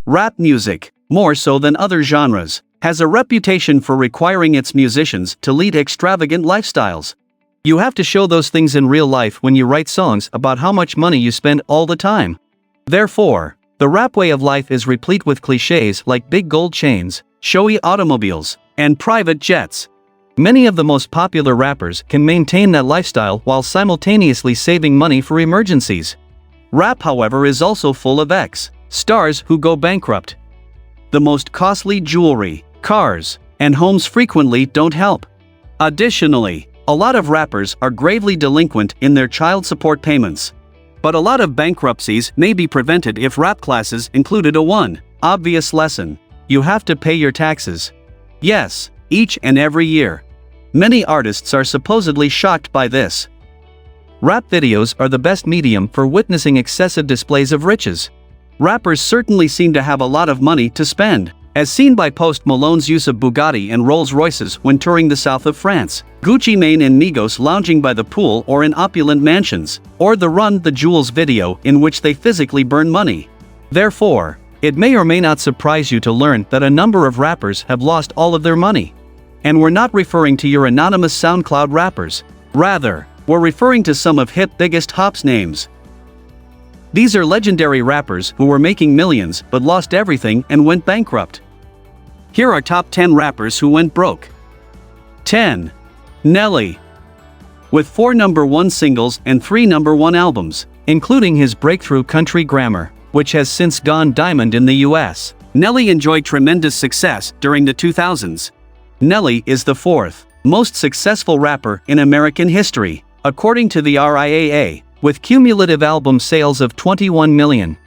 Rap music, more so than other genres, has a reputation for requiring its musicians to lead extravagant lifestyles. You have to show those things in real life when you write songs about how much money you spend all the time. Therefore, the rap way of life is replete with clichés like big gold chains, showy automobiles, and private jets. Many of the most popular rappers can maintain that lifestyle while simultaneously saving money for emergencies. Rap, however, is also full of stars who go bankrupt. The most costly jewelry, cars, and homes frequently don't help. Additionally, a lot of rappers are gravely delinquent in their child support payments. But a lot of bankruptcies may be prevented if rap classes included a obvious lesson: you have to pay your taxes. Yes, each and every year. Many artists are supposedly shocked by this. Rap videos are the best medium for witnessing excessive displays of riches. Rappers certainly seem to have a lot of money to spend, as seen by Post Malone's use of Bugatti and Rolls Royces when touring the south of France, Gucci Mane and Migos lounging by the pool or in opulent mansions, or the Run the Jewels video in which they physically burn money. Therefore, it may or may not surprise you to learn that a number of rappers have lost all of their money. And we're not referring to your anonymous SoundCloud rappers. Rather, we're referring to some of hip biggest hops names. These are legendary rappers who were making millions but lost everything and went bankrupt. Here are top 10 rappers who went broke. 10. Nelly. With 4 #1 singles and 3 #1 albums, including his breakthrough Country Grammar, which has since gone diamond in the US, Nelly enjoyed tremendous success during the 2000s. Nelly is the 4th most successful rapper in American history, according to the RIAA, with cumulative album sales of 21 million.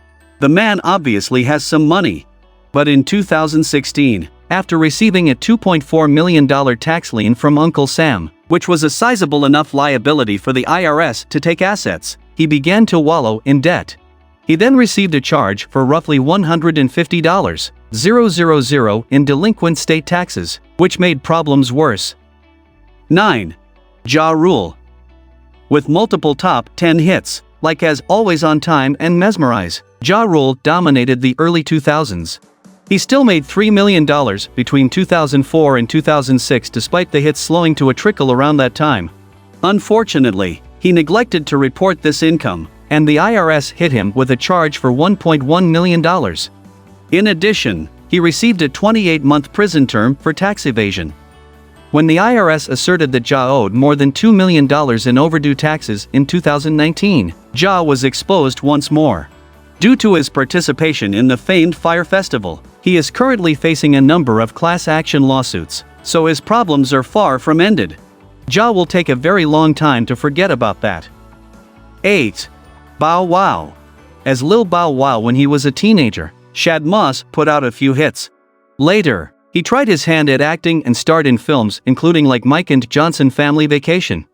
The man obviously has some money. But in 2016, after receiving a $2.4 million tax lien from Uncle Sam, which was a sizable enough liability for the IRS to take assets, he began to wallow in debt. He then received a charge for roughly $150,000 in delinquent state taxes, which made problems worse. 9. Ja Rule. With multiple top 10 hits, like As Always on Time and Mesmerize, Ja Rule dominated the early 2000s. He still made $3 million between 2004 and 2006 despite the hits slowing to a trickle around that time. Unfortunately, he neglected to report this income, and the IRS hit him with a charge for $1.1 million. In addition, he received a 28-month prison term for tax evasion. When the IRS asserted that Ja owed more than $2 million in overdue taxes in 2019, Ja was exposed once more. Due to his participation in the famed Fyre Festival, he is currently facing a number of class action lawsuits, so his problems are far from ended. Ja will take a very long time to forget about that. 8. Bow Wow. As Lil Bow Wow when he was a teenager, Shad Moss put out a few hits. Later, he tried his hand at acting and starred in films including like Mike and Johnson Family Vacation.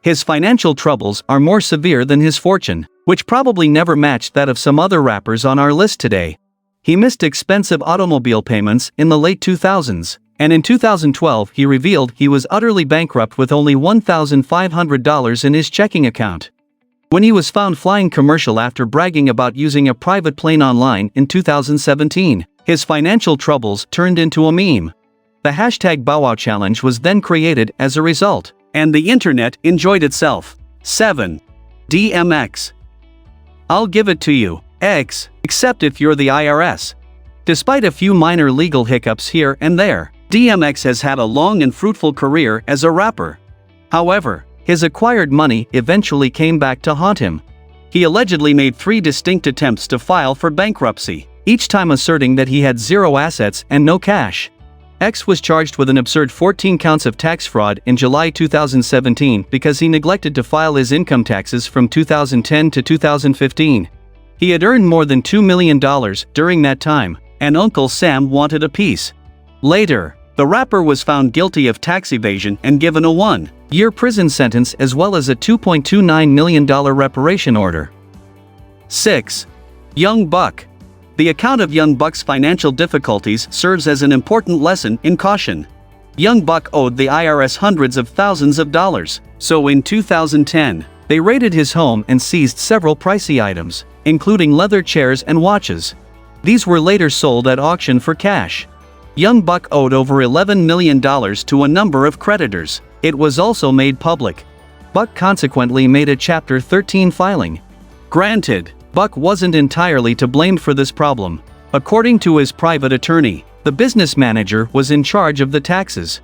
His financial troubles are more severe than his fortune, which probably never matched that of some other rappers on our list today. He missed expensive automobile payments in the late 2000s, and in 2012 he revealed he was utterly bankrupt with only $1,500 in his checking account. When he was found flying commercial after bragging about using a private plane online in 2017, his financial troubles turned into a meme. The hashtag BowWow challenge was then created as a result, and the internet enjoyed itself. 7. DMX. I'll give it to you, except if you're the IRS. Despite a few minor legal hiccups here and there, DMX has had a long and fruitful career as a rapper. However, his acquired money eventually came back to haunt him. He allegedly made 3 distinct attempts to file for bankruptcy, each time asserting that he had 0 assets and no cash. X was charged with an absurd 14 counts of tax fraud in July 2017 because he neglected to file his income taxes from 2010 to 2015. He had earned more than $2 million during that time, and Uncle Sam wanted a piece. Later, the rapper was found guilty of tax evasion and given a 1-year prison sentence as well as a $2.29 million reparation order. 6. Young Buck. The account of Young Buck's financial difficulties serves as an important lesson in caution. Young Buck owed the IRS hundreds of thousands of dollars, so in 2010, they raided his home and seized several pricey items, including leather chairs and watches. These were later sold at auction for cash. Young Buck owed over $11 million to a number of creditors. It was also made public. Buck consequently made a Chapter 13 filing. Granted, Buck wasn't entirely to blame for this problem. According to his private attorney, the business manager was in charge of the taxes.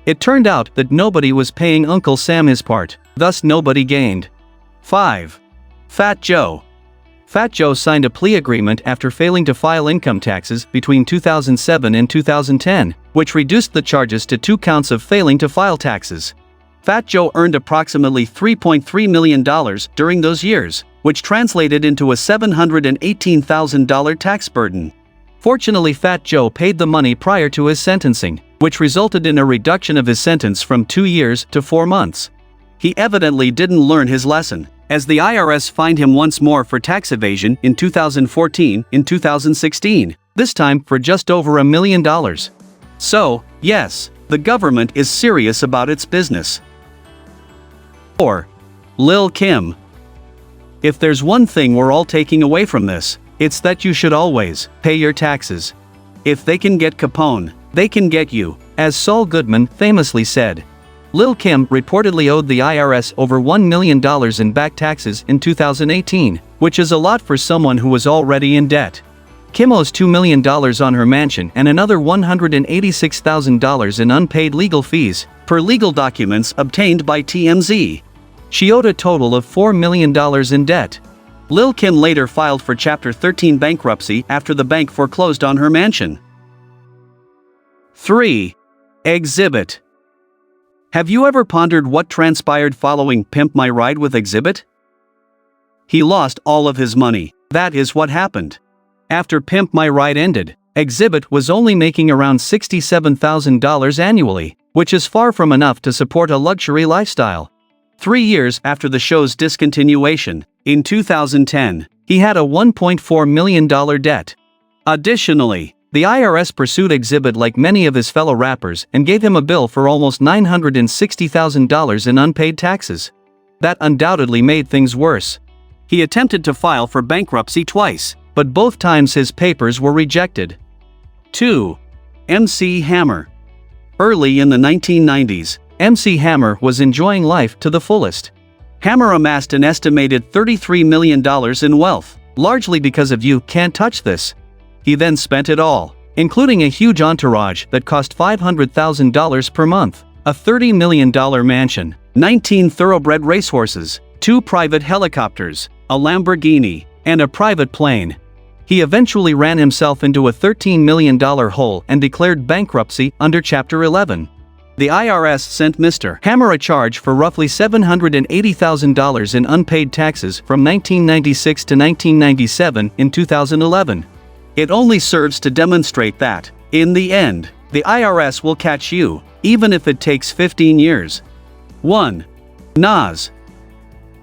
It turned out that nobody was paying Uncle Sam his part, thus nobody gained. 5. Fat Joe. Fat Joe signed a plea agreement after failing to file income taxes between 2007 and 2010, which reduced the charges to 2 counts of failing to file taxes. Fat Joe earned approximately $3.3 million during those years, which translated into a $718,000 tax burden. Fortunately, Fat Joe paid the money prior to his sentencing, which resulted in a reduction of his sentence from 2 years to 4 months. He evidently didn't learn his lesson, as the IRS fined him once more for tax evasion in 2014 and 2016, this time for just over $1 million. So, yes, the government is serious about its business. 4. Lil' Kim. If there's one thing we're all taking away from this, it's that you should always pay your taxes. If they can get Capone, they can get you, as Saul Goodman famously said. Lil' Kim reportedly owed the IRS over $1 million in back taxes in 2018, which is a lot for someone who was already in debt. Kim owes $2 million on her mansion and another $186,000 in unpaid legal fees, per legal documents obtained by TMZ. She owed a total of $4 million in debt. Lil' Kim later filed for Chapter 13 bankruptcy after the bank foreclosed on her mansion. 3. Exhibit. Have you ever pondered what transpired following Pimp My Ride with Exhibit? He lost all of his money. That is what happened. After Pimp My Ride ended, Exhibit was only making around $67,000 annually, which is far from enough to support a luxury lifestyle. 3 years after the show's discontinuation, in 2010, he had a $1.4 million debt. Additionally, the IRS pursued Exhibit like many of his fellow rappers and gave him a bill for almost $960,000 in unpaid taxes. That undoubtedly made things worse. He attempted to file for bankruptcy twice, but both times his papers were rejected. 2. MC Hammer. Early in the 1990s, MC Hammer was enjoying life to the fullest. Hammer amassed an estimated $33 million in wealth, largely because of You Can't Touch This. He then spent it all, including a huge entourage that cost $500,000 per month, a $30 million mansion, 19 thoroughbred racehorses, 2 private helicopters, a Lamborghini, and a private plane. He eventually ran himself into a $13 million hole and declared bankruptcy under Chapter 11. The IRS sent Mr. Hammer a charge for roughly $780,000 in unpaid taxes from 1996 to 1997 in 2011. It only serves to demonstrate that, in the end, the IRS will catch you, even if it takes 15 years. 1. Nas.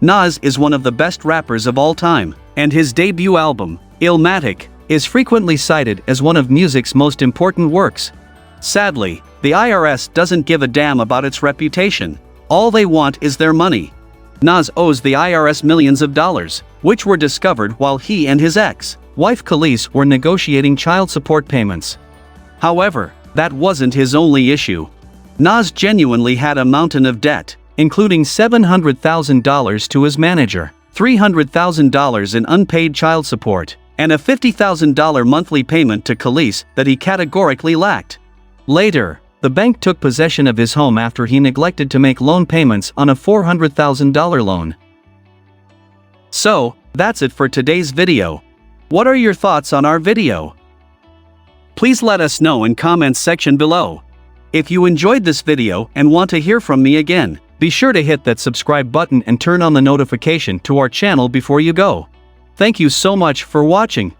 Nas is one of the best rappers of all time, and his debut album, Illmatic, is frequently cited as one of music's most important works. Sadly, the IRS doesn't give a damn about its reputation. All they want is their money. Nas owes the IRS millions of dollars, which were discovered while he and his ex-wife Khalees were negotiating child support payments. However, that wasn't his only issue. Nas genuinely had a mountain of debt, including $700,000 to his manager, $300,000 in unpaid child support, and a $50,000 monthly payment to Khalees that he categorically lacked. Later, the bank took possession of his home after he neglected to make loan payments on a $400,000 loan. So, that's it for today's video. What are your thoughts on our video? Please let us know in comments section below. If you enjoyed this video and want to hear from me again, be sure to hit that subscribe button and turn on the notification to our channel before you go. Thank you so much for watching.